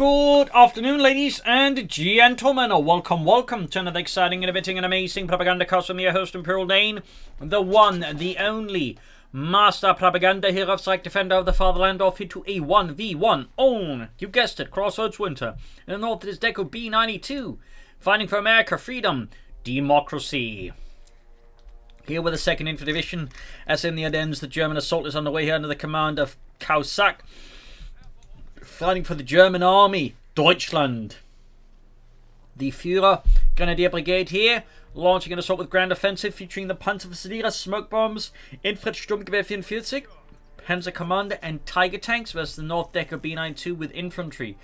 Good afternoon, ladies and gentlemen. Welcome to another exciting, innovating, and amazing Propagandacast from your host, Imperial Dane, the one, the only master propaganda hero, strike defender of the fatherland, off into a 1v1 on, you guessed it, Crossroads Winter. In the north, it is DecoB92, fighting for America, freedom, democracy. Here with the 2nd Infantry Division, as in the Ardennes, the German assault is underway here under the command of Caosak, fighting for the German army, Deutschland. The Führer Grenadier Brigade here, launching an assault with grand offensive featuring the Panzerverteidiger, smoke bombs, Infantry Sturmgewehr 44, Panzer Commander and Tiger tanks versus the North DecoB92 with infantry,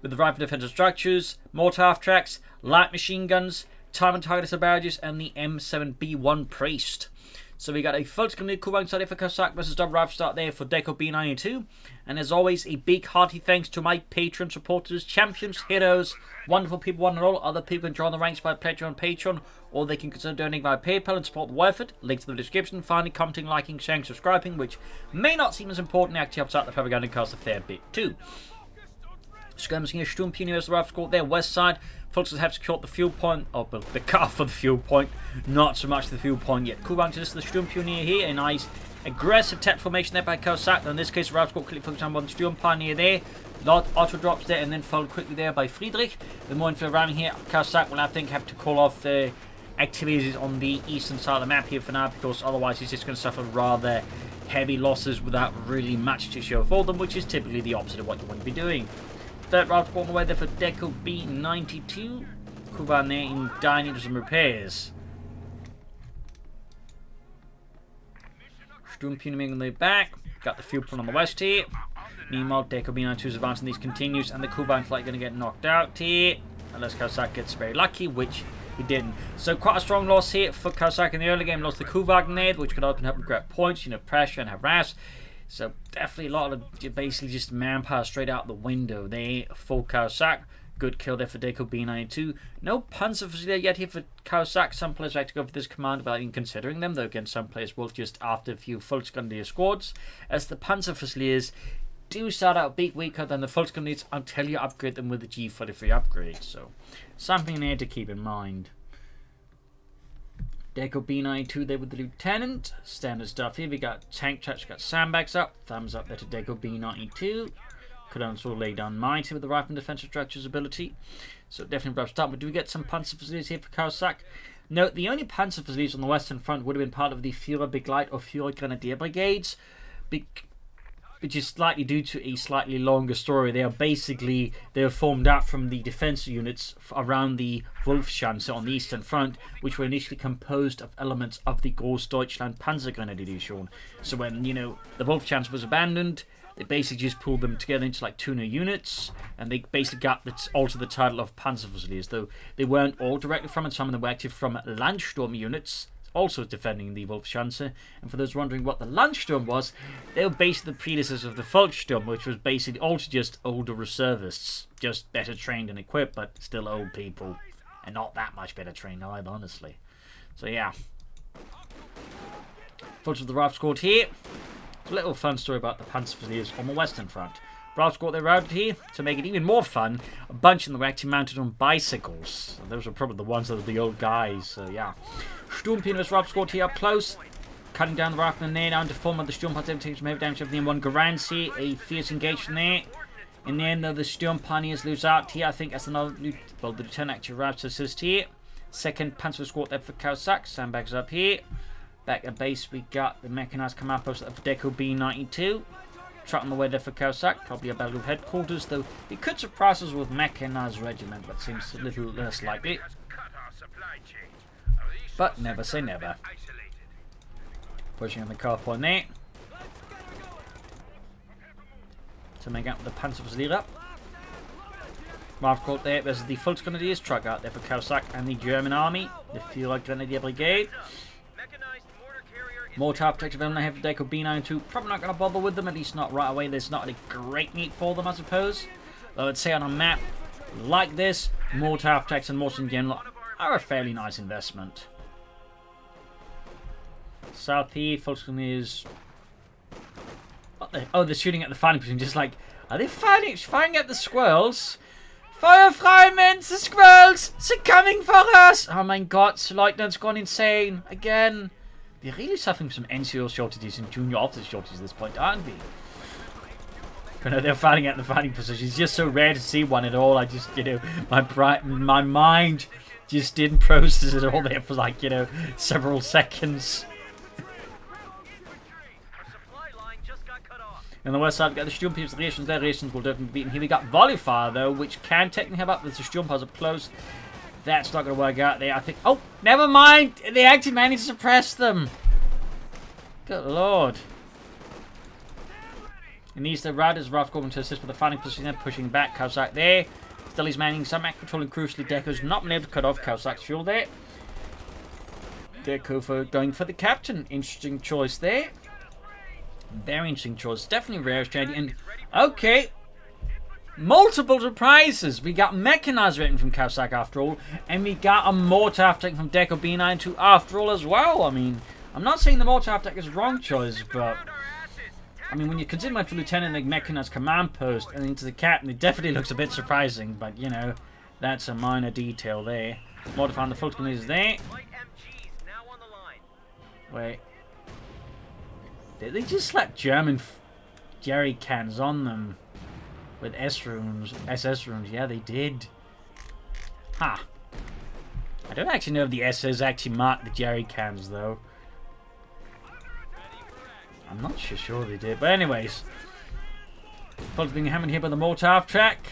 with the rifle defensive structures, mortar half-tracks, light machine guns, time and target barrages, and the M7B1 Priest. So we got a full screen Kuwait started for Caosak versus double rifle start there for DecoB92. And as always, a big hearty thanks to my Patreon supporters, champions, heroes, wonderful people, one and all. Other people can join the ranks by pledging on Patreon, or they can consider donating via PayPal and support the effort. Links in the description. Finally, commenting, liking, sharing, subscribing, which may not seem as important, actually helps out the Propagandacast a fair bit too. Skirmishing here, Sturmpuni as the rifle squad there, west side. Fultons have secured the fuel point, or the car for the fuel point, not so much the fuel point yet. Kuwait is the Sturmpioneer here, a nice aggressive tech formation there by Caosak. In this case, the rifle squad quickly focused on the Sturmpioneer there. Lot auto drops there and then followed quickly there by Friedrich. The more infantry around here, Caosak will I think have to call off the activities on the eastern side of the map here for now, because otherwise he's just going to suffer rather heavy losses without really much to show for them, which is typically the opposite of what you want to be doing. Third route on the way there for DecoB92. Kuban there in dining some repairs. Sturmpioneer on the back. Got the fuel point on the west here. Meanwhile, DecoB92's advancing these continues, and the Kuban flight going to get knocked out here. Unless Caosak gets very lucky, which he didn't. So quite a strong loss here for Caosak in the early game. Lost the Kuban, which could often help him grab points, pressure and harass. So definitely a lot of basically just manpower straight out the window there for Caosak. Good kill there for DecoB92. No Panzerverteidiger yet here for Caosak. Some players like to go for this command without even considering them, though again some players will just after a few Volksgrenadier squads, as the Panzerverteidigers do start out a bit weaker than the Volksgrenadiers until you upgrade them with the G43 upgrade. So something there to keep in mind. DecoB92 there with the Lieutenant. Standard stuff here. We got tank traps, got sandbags up. Thumbs up there to DecoB92. Could also lay down mines here with the rifle and defensive structures ability. So definitely rough start. But do we get some Panzerverteidigers here for Caosak? No, the only Panzerverteidigers on the western front would have been part of the Führer Big Light or Führer Grenadier Brigades, which is slightly due to a slightly longer story. They are formed out from the defense units around the Wolfschanze on the eastern front, which were initially composed of elements of the Großdeutschland Panzergrenadier. So when, the Wolfschanze was abandoned, they basically just pulled them together into like 2 new units, and they basically got also the title of Panzerverteidigers, though they weren't all directly from it. Some of them were active from Landsturm units, also defending the Wolfschanze. And for those wondering what the Landsturm was, they were basically the predecessors of the Volkssturm, which was basically also just older reservists, just better trained and equipped, but still old people, and not that much better trained either, honestly. So yeah, photos of the rifle squad here. It's a little fun story about the Panzerverteidigers on the western front. Rifle squad they routed here to make it even more fun. A bunch of them were actually mounted on bicycles. So those were probably the ones that were the old guys. So yeah. Sturmpioneer's rifle squad here up close, cutting down the rifle and there down to form of the Sturmpanzer takes some heavy damage of the M1 Garand here. A fierce engagement there. In the end, though, the Sturmpioneers lose out here. I think that's another. Well, the Lieutenant actually arrives to assist here. 2nd Panzer squad there for Caosak. Sandbags up here. Back at base, we got the mechanized command post for DecoB92. Truck on the way there for Caosak. Probably a battle group headquarters, though it could surprise us with mechanized regiment, but seems a little less likely. But never say never. Pushing on the car point there to make out the Panzerverteidiger. Rifle squad there. There's the Volksgrenadiers truck out there for Caosak and the German army, the Führer Grenadier Brigade. Mortar protective element have DecoB92. Probably not going to bother with them, at least not right away. There's not a great need for them, I suppose. Though I'd say on a map like this, mortar protectors and mortars in general are a fairly nice investment. South here, Volksgrenadiers. Oh, they're shooting at the fighting position, just like Are they firing at the squirrels? Feuerfreimen, the squirrels! They're coming for us! Oh my god, the Leutnant's gone insane. Again. We're really suffering from NCO shortages and junior officer shortages at this point, aren't we? You know, they're fighting at the fighting position. It's just so rare to see one at all. I just, you know, my mind just didn't process it all there for like, you know, several seconds. On the west side, we got the Sturmpips, the Rations. Their Rations will definitely be beaten. Here we got Volley Fire, though, which can technically have up with the Sturmpips up close. That's not going to work out there, I think. Oh, never mind! They actually managed to suppress them. Good lord. It needs the Riders Rough going to assist with the fighting position. They're pushing back. Caosak there. Still he's manning some act control, and crucially, Deco's not been able to cut off Caosak's fuel there. Deco going for the captain. Interesting choice there. Very interesting choice. Definitely rare strategy. And okay, multiple surprises. We got mechanized written from Caosak after all, and we got a mortar attack from DecoB92 after all as well. I mean, I'm not saying the mortar attack is the wrong choice, but I mean, when you consider my lieutenant like mechanized command post and into the captain, it definitely looks a bit surprising. But you know, that's a minor detail there. Modifying the Fulton is there. Wait. Did they just slap German jerry cans on them with SS rooms? Yeah, they did. Ha. I don't actually know if the SS actually marked the jerry cans, though. I'm not sure they did. But anyways. Fulton's being hammered here by the mortar half track.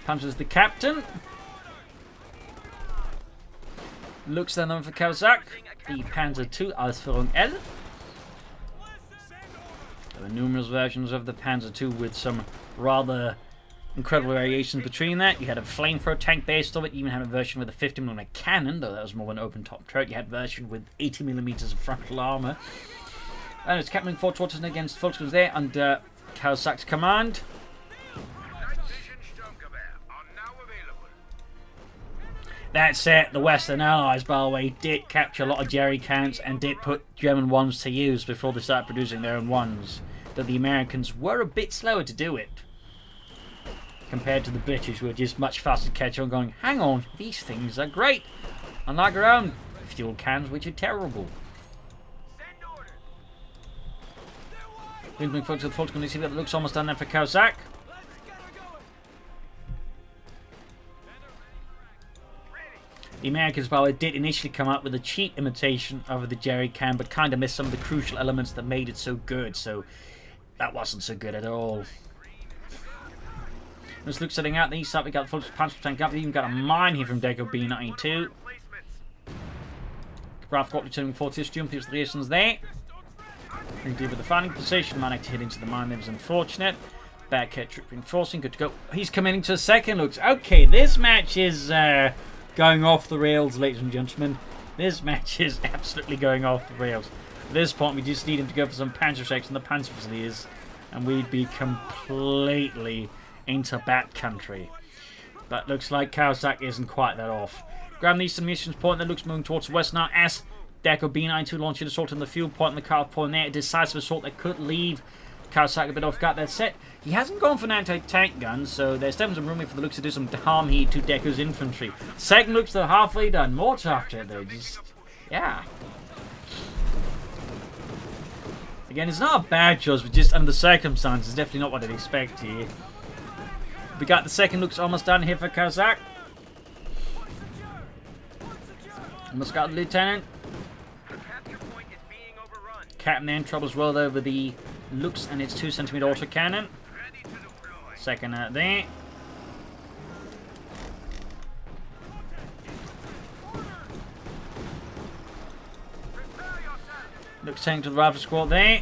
Punches the captain. Looks then on for Caosak. The Panzer II Ausführung L. There were numerous versions of the Panzer II with some rather incredible variations between that. You had a flamethrower tank based on it. You even had a version with a 50mm cannon, though that was more of an open-top turret. You had a version with 80mm of frontal armor. And it's Captain Fort Watson against Fulton there under Caosak's command. That's it. The Western Allies, by the way, did capture a lot of jerry cans and did put German ones to use before they started producing their own ones. Though the Americans were a bit slower to do it. Compared to the British, who were just much faster to catch on going, hang on, these things are great. Unlike our own fuel cans, which are terrible. Bring folks to the Fulton, you see that looks almost done there for Caosak. The Americans, by the way, did initially come up with a cheap imitation of the jerry can, but kind of missed some of the crucial elements that made it so good, so that wasn't so good at all. Let's look setting out the east side. We got the full punch tank up. We even got a mine here from DecoB92. Graph got returning 40 Sturmpips, the reasons there. We deal with the fighting position. Might actually hit into the mine. That was unfortunate. Bad catch, trip reinforcing. Good to go. He's coming into a second. Looks okay. This match is going off the rails, ladies and gentlemen. This match is absolutely going off the rails. At this point, we just need him to go for some Panzer checks on the Panzer Fusiliers, and we'd be completely into bat country. But looks like Caosak isn't quite that off. Grab the eastern missions point that looks moving towards the west now as DecoB92 launching an assault on the fuel point and the car point there. A decisive assault that could leave Caosak a bit off guard. That set. He hasn't gone for an anti-tank gun, so there's definitely some room here for the looks to do some harm here to Deco's infantry. Second looks they're halfway done. More after it though. Just, yeah. Again, it's not a bad choice, but just under the circumstances, definitely not what I'd expect here. We got the second looks almost done here for Caosak. Almost got the lieutenant. Captain then troubles well over the looks and its 2cm autocannon. Second there. Looks tank to the rifle squad there.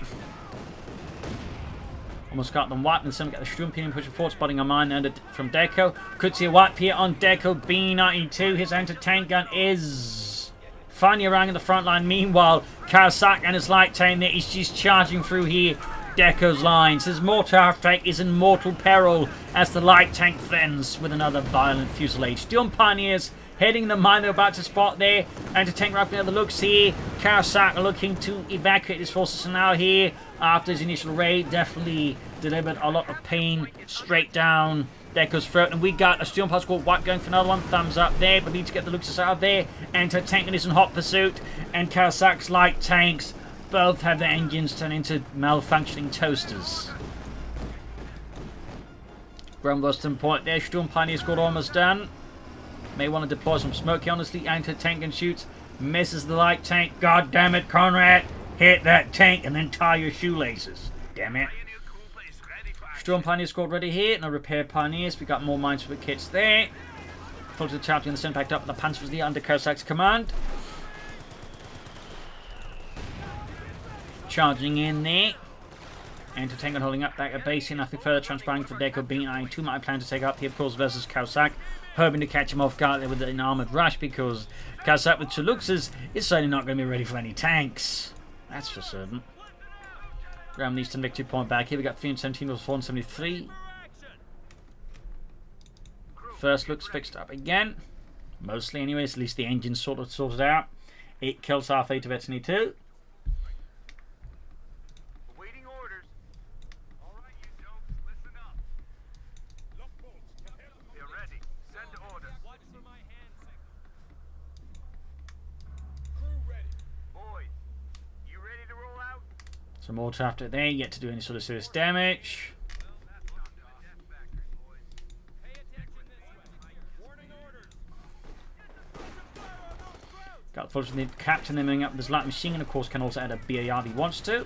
Almost got them wiped, and then we got the Sturmpips pushing forward, spotting a mine under from Deco. Could see a wipe here on DecoB92. His anti-tank gun is finding around in the front line. Meanwhile, Caosak and his light tank there is just charging through here Deco's lines. His mortar half-track is in mortal peril as the light tank threatens with another violent fusillade. Sturm Pioneers heading the mine they're about to spot there. Anti-tank rifle the looks here. Caosak looking to evacuate his forces now here after his initial raid. Definitely delivered a lot of pain straight down Deco's throat, and we got a Sturm Panzer Squad wipe going for another one. Thumbs up there, but need to get the Luxus out of there. Anti-tank is in hot pursuit, and Caosak's light tanks both have their engines turned into malfunctioning toasters. Ground Western point there. Sturm Pioneer Squad almost done. May want to deploy some smoke here. Honestly, anti-tank gun shoots. Misses the light tank. God damn it, Conrad. Hit that tank and then tie your shoelaces. Damn it. Sturm Pioneer Squad ready here. No repair Pioneers. We got more mines for the kits there. Full to the champion in the center, backed up with the Panzerfuzilier under Caosak's command. Charging in there. Anti-tank gun holding up back at base here. Nothing further transpiring for DecoB92. My plan to take up here, of course, versus Caosak. Hoping to catch him off guard there with an armored rush, because Caosak with 2 Luxes is certainly not going to be ready for any tanks. That's for certain. Grab the Eastern Victory Point back here. We got 317 versus 473. First Lux fixed up again. Mostly anyways, at least the engine's sorted out. 8 kills, half 8 of Etany 2. Some more after there, yet to do any sort of serious damage. Got the the captain moving up this light machine, and of course can also add a BAR if he wants to.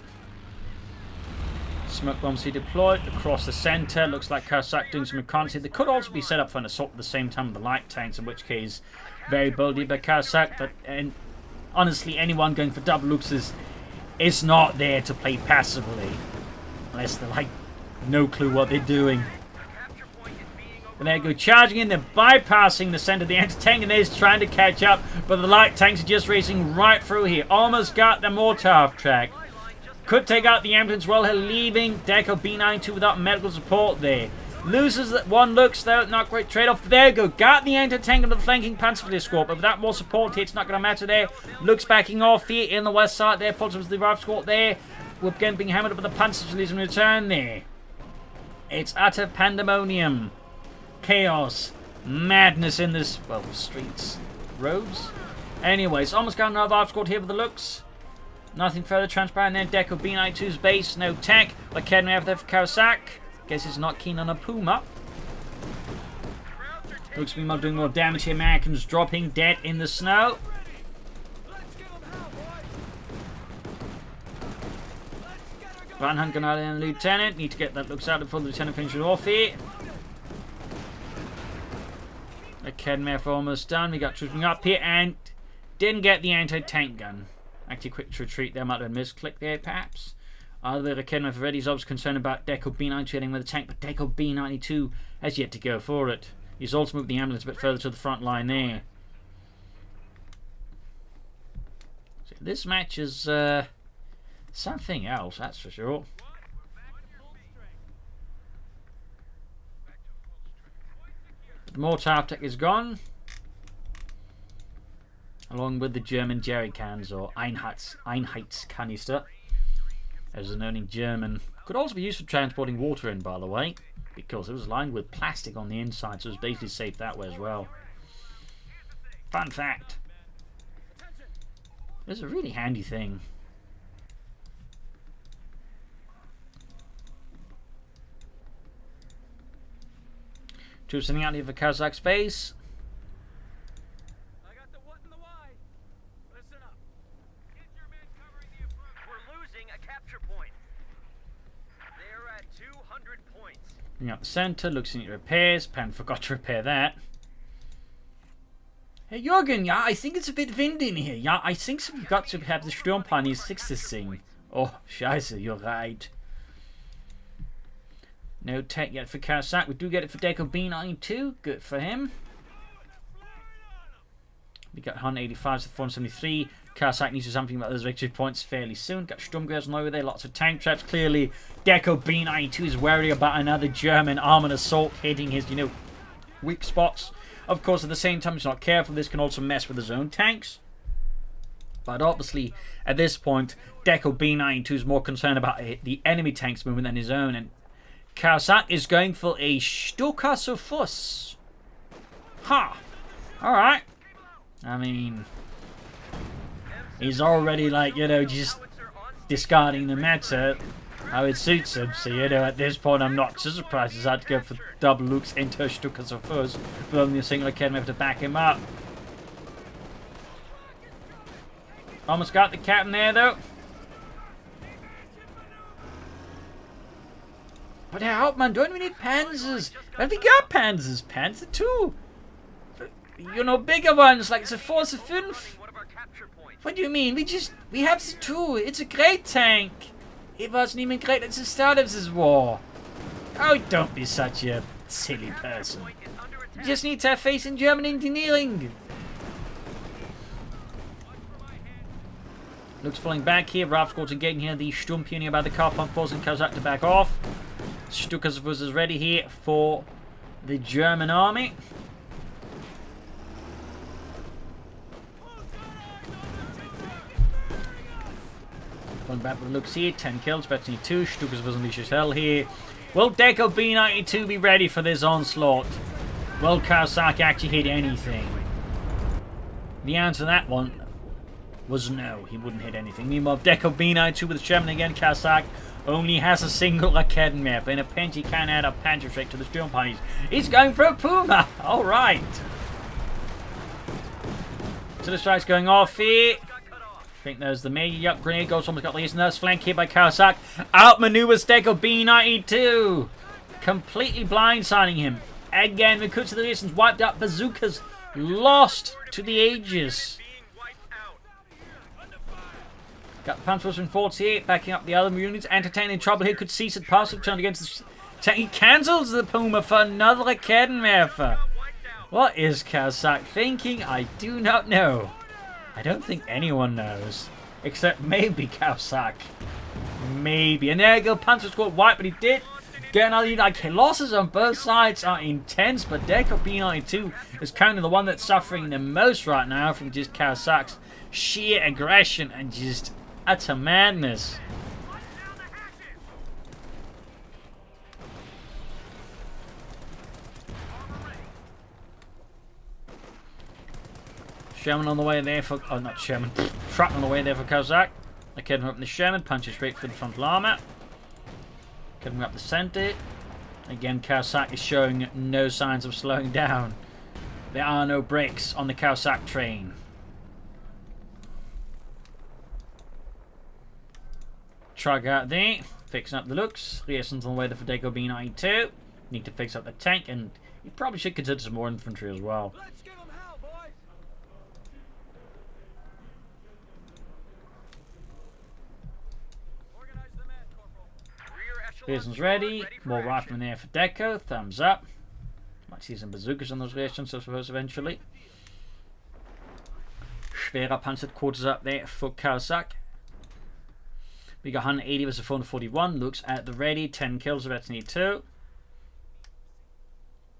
Smoke bombs he deployed across the center. Looks like Caosak doing some reconnaissance. They could also be set up for an assault at the same time with the light tanks, in which case very boldly by Caosak. But honestly, anyone going for double Luxes is not there to play passively, unless they're like no clue what they're doing. And they go charging in, they're bypassing the center. The anti-tank and is trying to catch up, but the light tanks are just racing right through here. Almost got the mortar off track. Could take out the ambulance while they're leaving. DecoB92 without medical support there. Loses that 1 Lux though, not great trade-off. There you go, got the anti-tank and the flanking Panzerfuzilier squad, but without more support here, it's not going to matter there. Lux backing off here in the west side there, follows with the Rife squad there. We're again being hammered up with the Panzerfuziliers in return there. It's utter pandemonium. Chaos. Madness in this, well, streets. Roads? Anyways, almost got another Rife squad here with the Lux. Nothing further transpiring there. DecoB92's base, no tech. But Kedman over there for Caosak. Guess he's not keen on a Puma. Looks to be doing more damage here. Americans dropping dead in the snow. Van Hunt Granada and Lieutenant. Need to get that Lux out before the Lieutenant finishes off here. The Kedmare almost done. We got trooping up here and didn't get the anti-tank gun. Actually, quick retreat there. Might have been a misclick there, perhaps. Either the Kedman for Reddy's obviously concerned about DecoB92 heading with the tank, but DecoB92 has yet to go for it. He's also moved the ambulance a bit further to the front line there. So this match is something else, that's for sure. The mortar tech is gone, along with the German jerry cans, or Einheitskanister, as they're known in German. Could also be used for transporting water in, by the way, because it was lined with plastic on the inside, so it was basically safe that way as well. Fun fact. It's a really handy thing. Troops sending out here for Caosak's base. I got the what and the why. Listen up. Get your men covering the approach. We're losing a capture point. They're at 200 points. Looking out the center, looking at repairs. Pan forgot to repair that. Hey Jürgen, yeah, I think it's a bit windy in here. Yeah, I think so. We've got to have the Sturmpaniers fix this thing. Oh, scheiße, you're right. No tech yet for Caosak. We do get it for DecoB92. Good for him. We got 185 to 473. Caosak needs to do something about those victory points fairly soon. Got Sturmgewehr over there. Lots of tank traps. Clearly, DecoB92 is worried about another German armored assault hitting his, weak spots. Of course, at the same time, he's not careful. This can also mess with his own tanks. But obviously, at this point, DecoB92 is more concerned about the enemy tanks movement than his own. And Caosak is going for a Stokasofuss. Ha! Alright. I mean, he's already, like, you know, just discarding the matter how it suits him. So, you know, at this point, I'm not so surprised he's had to go for double looks into Stokasofuss, but only a single academy to back him up. Almost got the captain there, though. But Hauptmann, don't we need panzers? And we got panzers. Panzer 2. You know, bigger ones like the Force 5. What do you mean? We have the 2. It's a great tank. It wasn't even great at the start of this war. Oh, don't be such a silly person. You just need to have faith in German engineering. Looks falling back here. Raffscott's getting here. The Sturmpioneer by the car pump forcing Caosak to back off. Stukas is ready here for the German army. Going back with the looks here. 10 kills, Betsy 2. Stukas unleashes hell here. Will DecoB92 be ready for this onslaught? Will Caosak actually hit anything? The answer to that one was no, he wouldn't hit anything. Meanwhile, DecoB92 with Sherman again, Caosak only has a single academy. In a pinch, he can add a Panzer straight to the Sturm parties. He's going for a Puma! Alright. So the strike's going off here. I think there's the major. Yup, grenade goes almost got the nurse flank here by Caosak. Outmaneuvers DecoB92. Completely blindsiding him. Again, the Kuts of the distance wiped out bazookas. Lost to the Aegis. Got the Panzer in force here, backing up the other units. Entertaining trouble here, could cease at pass up turn against the tank. He cancels the Puma for another Akademwerfer. What is Caosak thinking? I do not know. I don't think anyone knows. Except maybe Caosak. Maybe. And there you go, Panzer squad wiped, but he did get another unit. Like, losses on both sides are intense, but DecoB92 is kind of the one that's suffering the most right now from just Caosak's sheer aggression and just utter madness. Sherman on the way there for... Oh, not Sherman. Truck on the way there for Caosak. Academy up the Sherman. Punches straight for the frontal armor. Academy up the center. Again, Caosak is showing no signs of slowing down. There are no brakes on the Caosak train. Truck out there. Fixing up the looks. Reasons on the way there for DecoB92. Need to fix up the tank, and you probably should consider some more infantry as well. Let's give them hell, boys. Organize the men, Corporal. Rear echelon Reasons ready. for More action. riflemen there for Deco. Thumbs up. Might see some bazookas on those reactions, I suppose, eventually. Schwerer panzered quarters up there for Caosak. We got 180 versus 441. Looks at the ready. 10 kills. That's need 2.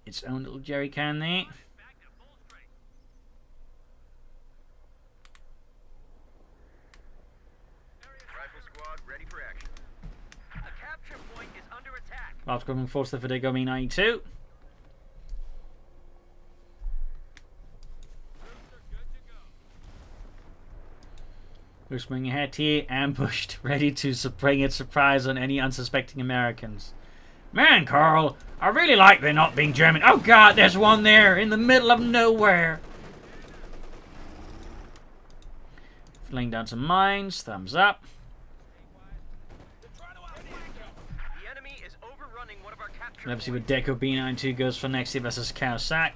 Its own little jerry can there. Rifle squad ready for action. A capture point is under attack. Whilst coming force there for DecoB92. We're swinging ahead here, ambushed, ready to bring a surprise on any unsuspecting Americans. Man, Carl, I really like there not being German. Oh God, there's one there in the middle of nowhere. Laying down some mines, thumbs up. The enemy is overrunning one of our capture Let's see what DecoB92 goes for next here versus Caosak.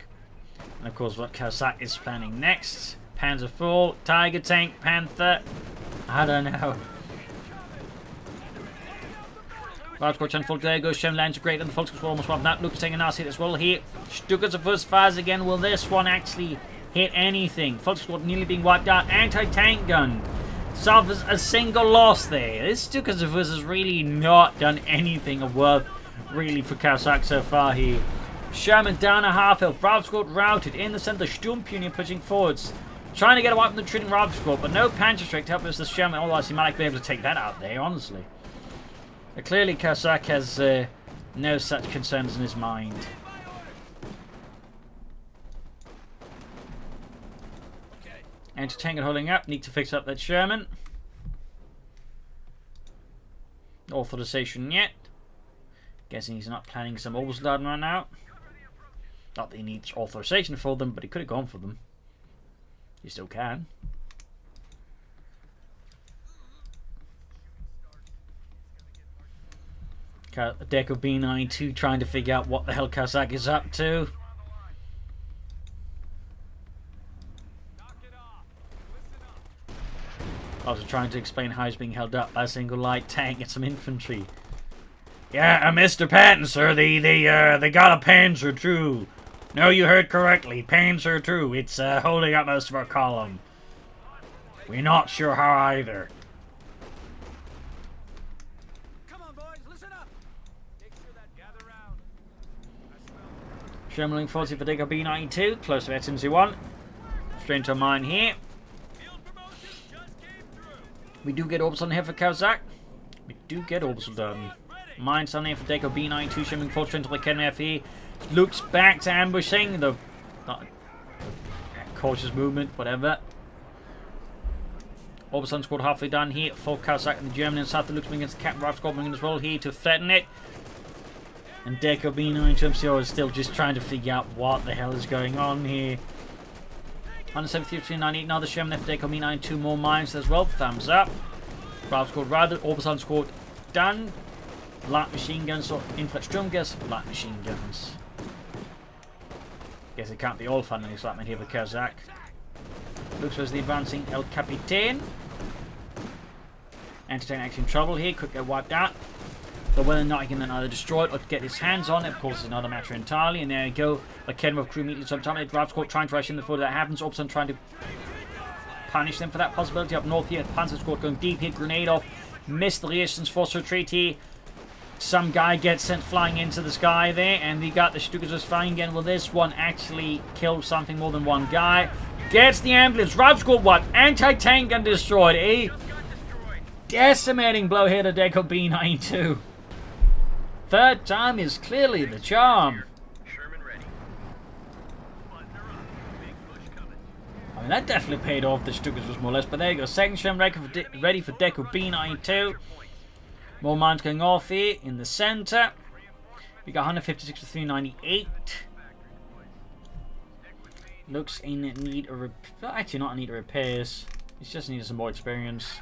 And of course what Caosak is planning next. Panzer full, Tiger tank, Panther. I don't know. Large score 10 full there goes Shem lands great and the full score almost swapped out. Luke's taking a nasty hit as well here. Stukas of first fires again. Will this one actually hit anything? Full squad nearly being wiped out. Anti-tank gun suffers a single loss there. This Stukas of has really not done anything of worth really for Caosak so far here. Sherman down a half health. Bravo squad routed in the center. Sturmpioneer pushing forwards. Trying to get a wipe from the treating Bravo squad, but no Panzer strike to help us the Sherman. Otherwise, he might be able to take that out there, honestly. Clearly, Caosak has No such concerns in his mind. Anti-tank and holding up. Need to fix up that Sherman. Authorization yet. Guessing he's not planning some Obersoldaten right now. Not that he needs authorization for them, but he could have gone for them. You still can. DecoB92 trying to figure out what the hell Caosak is up to. Also trying to explain how he's being held up by a single light tank and some infantry. Yeah, Mr. Patton, sir, they got a Panzer II. No, you heard correctly. Panzer II. It's holding up most of our column. We're not sure how either. Come on, boys, listen up. Make sure that gather round. Sherman 40 for DecoB92. Close to SNZ1. Straight to mine here. We do get Orbison here for Caosak. We do get Orbison done. Mines on there for DecoB92. Sherman 4 straight to the Kenner FE. Looks back to ambushing. The cautious movement, whatever. Orbison squad halfway done here for Caosak and the German in south. Looks against the Captain Rifle Squad as well here to threaten it. And DecoB92 MCO is still just trying to figure out what the hell is going on here. 173 98, another Sherman there for DecoB92, more mines as well. Thumbs up. Rifle squad rather. Orbison squad done. Light machine guns or Infantry light machine guns. Guess it can't be all fun and excitement here for Caosak. Looks as the advancing El Capitan. Anti-tank actually in trouble here, could get wiped out. But whether or not he can then either destroy it or get his hands on it, of course, is another matter entirely. And there you go. A Ken of crew immediately sometime. The drive squad trying to rush in before that happens. Orbison trying to punish them for that possibility. Up north here, Panzer squad going deep here. Grenade off. Missed the resistance force retreat here. Some guy gets sent flying into the sky there, and we got the Stukas just flying again. Will this one actually kill something more than one guy? Gets the ambulance. Rifle squad what? Anti-tank gun destroyed, eh? Decimating blow here to DecoB92. Third time is clearly the charm. I mean, that definitely paid off. The Stukas was more or less, but there you go. Second Sherman ready for DecoB92. More mines going off here in the center. We got 156 to 398. Looks in need of actually not in need of repairs. It's just needed some more experience.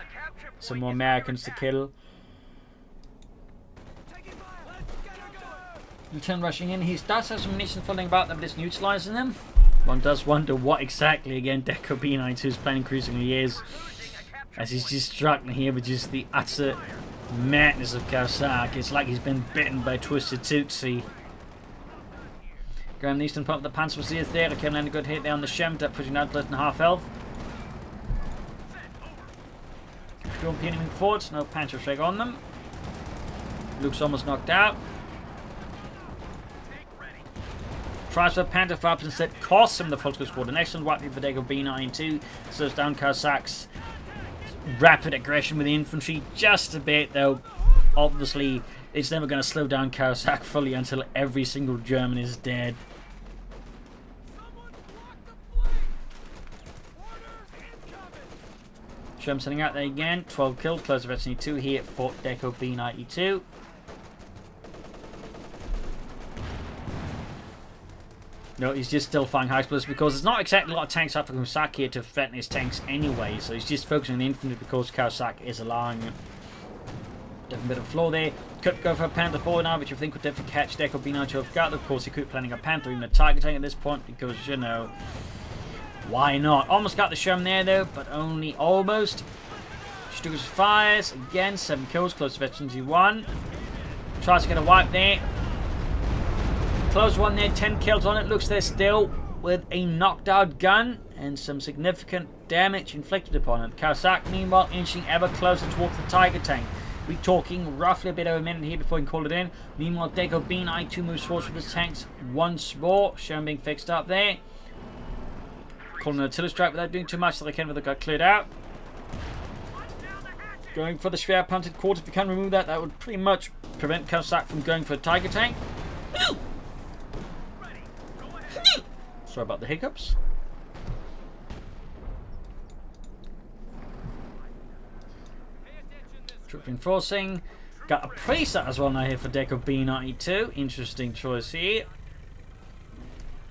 Some more Americans to kill. Lieutenant rushing in. He does have some munitions floating about them, but it's neutralizing them. One does wonder what exactly again DecoB92's plan increasingly is. As he's just struck me here with just the utter madness of Caosak. It's like he's been bitten by Twisted Tootsie. Graham Easton put up the Panzer was there. Came in a good hit there on the Shem, pushing out less than half health. Storm pinning forwards, no Panzer strike on them. Luke's almost knocked out. Tries for Panther Flaps instead, costs him the full squad. An excellent wipe for DecoB92. Slows down Caosak's rapid aggression with the infantry just a bit, though. Obviously, it's never going to slow down Caosak fully until every single German is dead. Sherman sending out there again. 12 killed. Close of SNE2 here for DecoB92. No, he's just still firing high explosives because there's not exactly a lot of tanks out for Caosak here to threaten his tanks anyway, so he's just focusing on the infantry because Caosak is allowing it. Different bit of floor there. Could go for a Panther 4 now, which you think would definitely catch DecoB92 off guard. Of course, he could be planning a Panther, even a Tiger tank at this point, because, you know, why not? Almost got the Sherman there, though, but only almost. Stukas fires. Again, 7 kills, close to SNZ1. Tries to get a wipe there. Close one there, 10 kills on it. Looks there still with a knocked out gun and some significant damage inflicted upon it. Caosak, meanwhile, inching ever closer towards the Tiger tank. We're talking roughly a bit over a minute here before we can call it in. Meanwhile, DecoB92 moves forward with his tanks once more. Sherman being fixed up there. Calling an artillery strike without doing too much so they can, but they got cleared out. Going for the Schwerpanzer quarter. If you can remove that, that would pretty much prevent Caosak from going for a Tiger tank. Sorry about the hiccups. Troop reinforcing. Got a preset as well now here for DecoB92. Interesting choice here.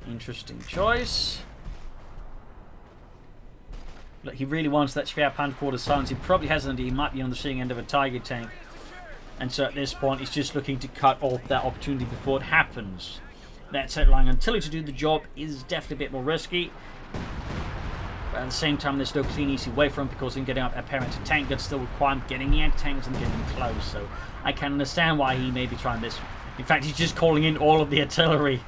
Interesting choice. Look, he really wants that Schwerpanzer quarter silence. He probably hasn't. He might be on the seeing end of a Tiger tank. And so at this point, he's just looking to cut off that opportunity before it happens. That set relying on artillery to do the job is definitely a bit more risky. But at the same time, there's no clean, easy way for him because in getting up a parent to tank, that's still requiring getting the anti-tanks and getting them close. So I can understand why he may be trying this. In fact, he's just calling in all of the artillery.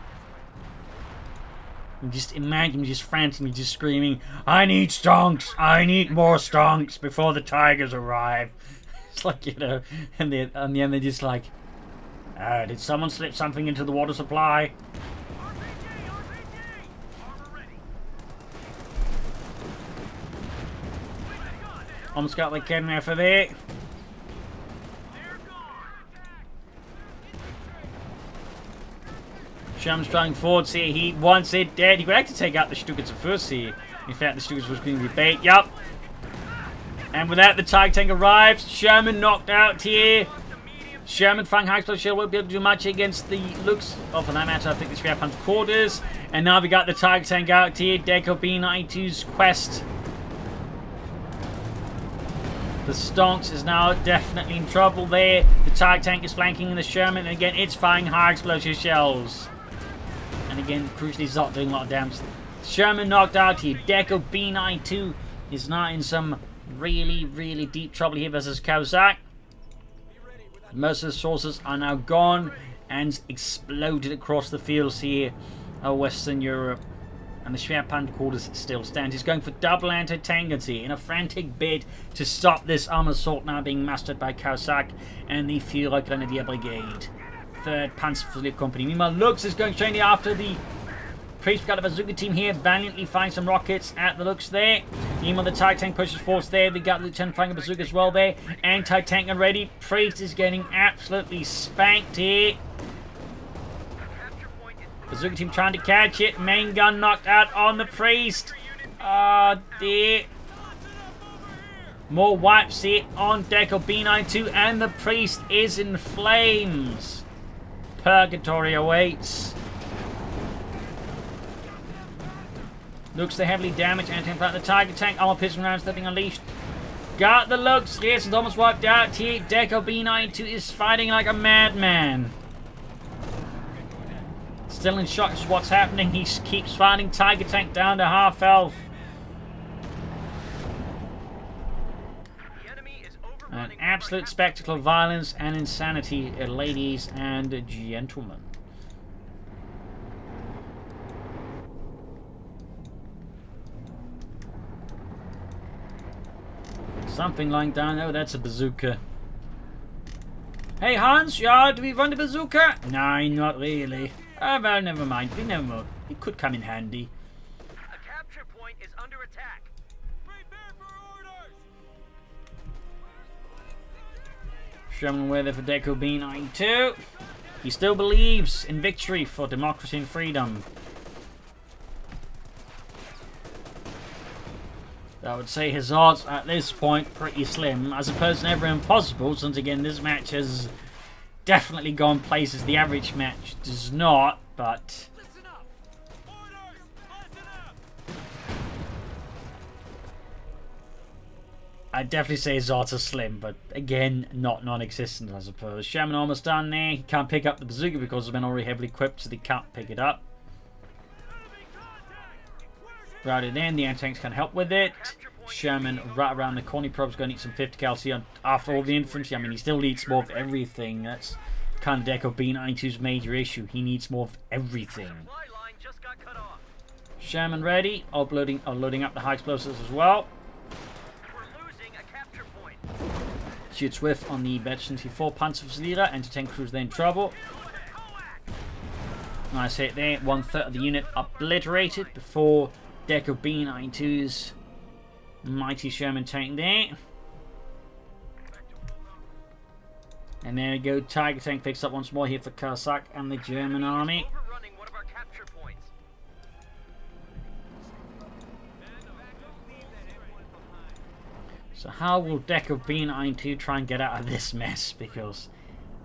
And just imagine him just frantically just screaming, "I need stonks! I need more stonks before the Tigers arrive." It's like, you know, and in the end they're just like, did someone slip something into the water supply? Almost got the cannon there for there. Sherman's driving forward here. He wants it dead. He could actually take out the Stukas at first here. In fact, the Stukas was going to be bait. Yup. And with that, the Tiger tank arrives. Sherman knocked out here. Sherman firing high explosive shell won't be able to do much against the looks of, for that matter, I think the Schwerpanzer quarters. And now we got the Tiger tank out here. DecoB92's quest. The Stonks is now definitely in trouble there. The Tiger tank is flanking the Sherman, and again, it's firing high explosive shells. And again, crucially, it's not doing a lot of damage. Sherman knocked out here. DecoB92 is now in some really, really deep trouble here versus Caosak. Most of the sources are now gone and exploded across the fields here of Western Europe. And the Schwerpanzer quarters still stands. He's going for double anti-tank here in a frantic bid to stop this armor assault now being mastered by Caosak and the Führer Grenadier Brigade. 3rd Panzer Company. Meanwhile, Lux is going straight after the Priest. We've got a bazooka team here, valiantly firing some rockets at the Lux there. Meanwhile, the Tiger tank pushes forward there. We got Lieutenant firing a bazooka as well there. Anti-tank and ready. Priest is getting absolutely spanked here. Bazooka team trying to catch it. Main gun knocked out on the Priest. Oh dear. More wipes here on DecoB92, and the Priest is in flames. Purgatory awaits. Looks the heavily damaged anti-tank. The Tiger tank armor piston rounds stepping unleashed. Got the Lux. Yes, it's almost wiped out here. DecoB92 is fighting like a madman. Still in shock as to what's happening. He keeps fighting. Tiger tank down to half health. An absolute spectacle of violence and insanity, ladies and gentlemen. Something lying down. Oh, that's a bazooka. Hey Hans, yeah, do we run the bazooka? No, not really. Oh, well, never mind. We know more. It could come in handy. A capture point is under attack. Prepare for orders. Sherman away there for DecoB92. He still believes in victory for democracy and freedom. I would say his odds at this point pretty slim, as opposed to never impossible, since again this match has definitely gone places the average match does not, but I'd definitely say his odds are slim, but again, not non-existent, I suppose. Sherman almost done there. He can't pick up the bazooka because it's been already heavily equipped, so they can't pick it up. Routed in, the anti-tanks can help with it. Sherman right around the corner. He probably going to need some 50 cal on after all the infantry. I mean, he still needs more of everything. That's kind of DecoB92's major issue. He needs more of everything. Sherman ready. Loading up the high explosives as well. Shoots whiff on the Bet-74 Panzerverteidiger. Anti-tank crews then in trouble. Nice hit there. 1/3 of the unit obliterated before DecoB92's mighty Sherman tank there. And there we go. Tiger tank picks up once more here for Caosak and the German army. Overrunning one of our capture points. So how will DecoB92 try and get out of this mess? Because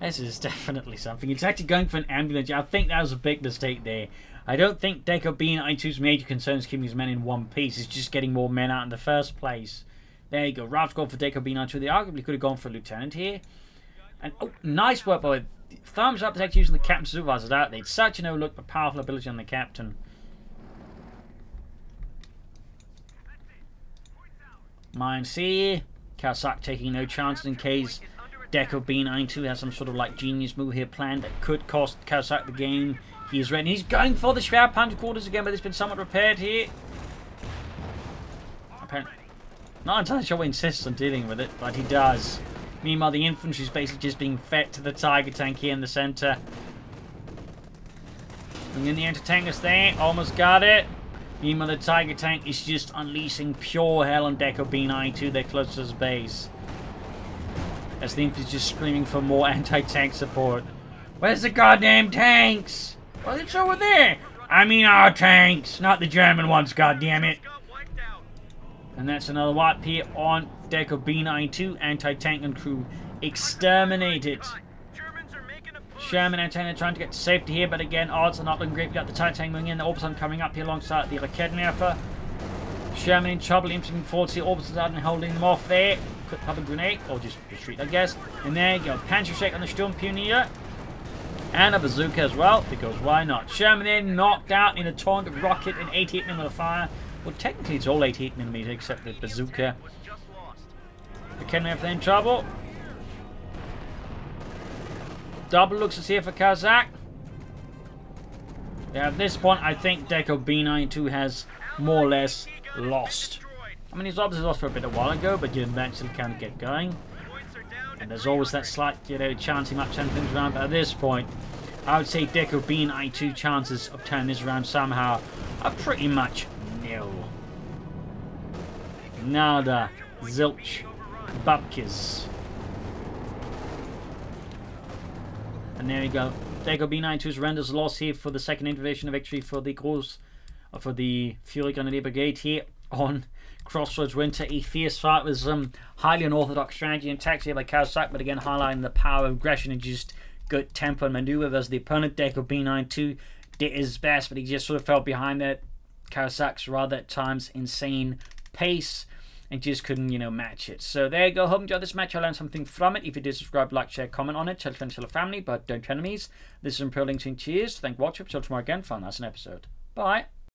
this is definitely something. It's actually going for an ambulance. I think that was a big mistake there. I don't think DecoB92's major concern is keeping his men in one piece. It's just getting more men out in the first place. There you go. Ralph's gone for DecoB92. They arguably could have gone for a lieutenant here. And oh, nice work by thumbs up. They're actually using the captain supervisors out there. It's such an overlooked but powerful ability on the captain. Mine C. Caosak taking no chances in case DecoB92 has some sort of like genius move here planned that could cost Caosak the game. He is ready. He's going for the Schwerpanzer quarters again, but it's been somewhat repaired here. Apparently, not entirely sure he insists on dealing with it, but he does. Meanwhile, the infantry is basically just being fed to the Tiger tank here in the center. And then the anti-tankers there, almost got it. Meanwhile, the Tiger tank is just unleashing pure hell on DecoB92, their closest base. As the infantry is just screaming for more anti-tank support. Where's the goddamn tanks? Well, it's over there. I mean our tanks, not the German ones, goddammit. And that's another wipe here on DecoB92. Anti-tank and crew exterminated. Sherman antenna trying to get to safety here, but again, odds are not looking great. We got the Tiger tank moving in, the Orbison coming up here alongside the Raketenwerfer. Sherman in trouble, implementing forwards here, Orbison's out and holding them off there. Quick pop a grenade, or just retreat, I guess. And there you go, Panzerschreck on the Sturmpioneer. And a bazooka as well, because why not? Sherman then knocked out in a torrent of rocket and 88mm fire. Well, technically it's all 88mm except the bazooka. Raketenwerfer in trouble. Double looks is here for Caosak. Yeah, at this point, I think DecoB92 has more or less lost. I mean, he's obviously lost for a bit a while ago, but you eventually kind of get going. And there's always that slight, chance he might turn things around. But at this point, I would say DecoB92 chances of turning this around somehow are pretty much nil. Nada. Zilch. Babkis. And there you go. DecoB92 renders loss here for the second invasion of victory for the Fury Grenadier Brigade here on Crossroads Winter. A fierce fight with some highly unorthodox strategy and tactics here by Caosak, but again highlighting the power of aggression and just good tempo and maneuver as the opponent DecoB92 did his best, but he just sort of fell behind that Caosak's rather at times insane pace and just couldn't, match it. So there you go. Hope you enjoyed this match. I learned something from it. If you did, subscribe, like, share, comment on it. Tell friends, tell a family, but don't tell enemies. This is Imperial Links. Cheers. Thank you for watching. Till tomorrow again for another episode. Bye.